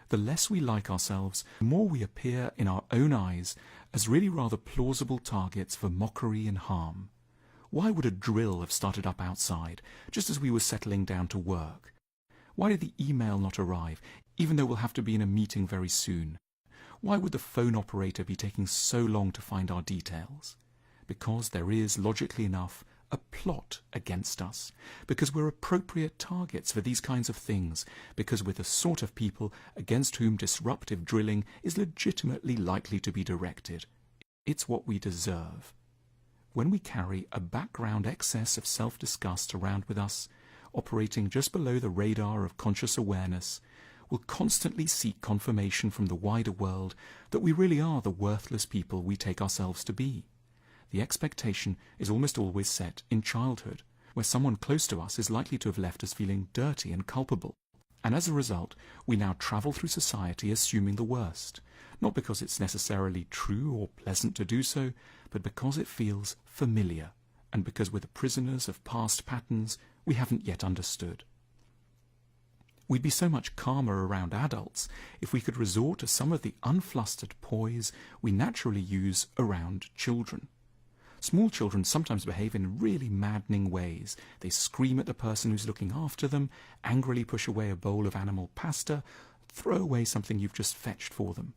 the less we like ourselves, the more we appear in our own eyes as really rather plausible targets for mockery and harm. Why would a drill have started up outside, just as we were settling down to work? Why did the email not arrive, even though we'll have to be in a meeting very soon? Why would the phone operator be taking so long to find our details? Because there is, logically enough, a plot against us, because we're appropriate targets for these kinds of things, because we're the sort of people against whom disruptive drilling is legitimately likely to be directed. It's what we deserve. When we carry a background excess of self-disgust around with us, operating just below the radar of conscious awareness, we'll constantly seek confirmation from the wider world that we really are the worthless people we take ourselves to be. The expectation is almost always set in childhood, where someone close to us is likely to have left us feeling dirty and culpable. And as a result, we now travel through society assuming the worst, not because it's necessarily true or pleasant to do so, but because it feels familiar, and because we're the prisoners of past patterns we haven't yet understood. We'd be so much calmer around adults if we could resort to some of the unflustered poise we naturally use around children. Small children sometimes behave in really maddening ways. They scream at the person who's looking after them, angrily push away a bowl of animal pasta, throw away something you've just fetched for them.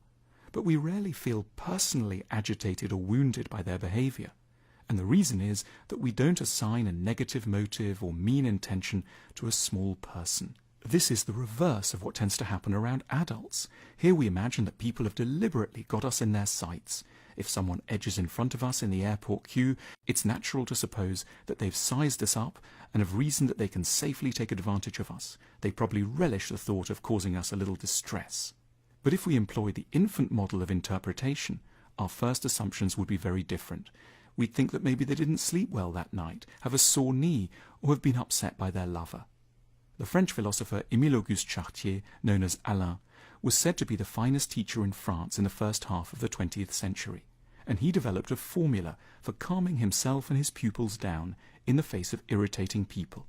But we rarely feel personally agitated or wounded by their behavior. And the reason is that we don't assign a negative motive or mean intention to a small person. This is the reverse of what tends to happen around adults. Here we imagine that people have deliberately got us in their sights. If someone edges in front of us in the airport queue, it's natural to suppose that they've sized us up and have reasoned that they can safely take advantage of us. They probably relish the thought of causing us a little distress. But if we employ the infant model of interpretation, our first assumptions would be very different. We'd think that maybe they didn't sleep well that night, have a sore knee, or have been upset by their lover. The French philosopher Émile-Auguste Chartier, known as Alain, was said to be the finest teacher in France in the first half of the 20th century, and he developed a formula for calming himself and his pupils down in the face of irritating people.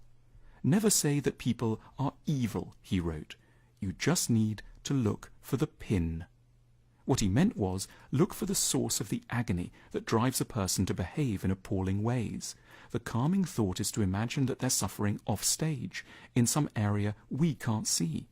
Never say that people are evil, he wrote. You just need to look for the pin. What he meant was, look for the source of the agony that drives a person to behave in appalling ways. The calming thought is to imagine that they're suffering off stage, in some area we can't see.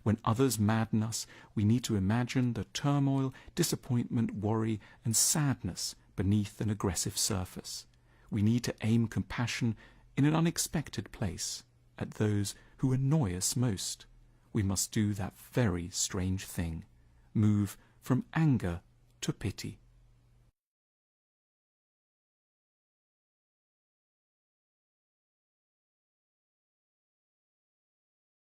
When others madden us, we need to imagine the turmoil, disappointment, worry, and sadness beneath an aggressive surface. We need to aim compassion in an unexpected place, at those who annoy us most. We must do that very strange thing, move from anger to pity.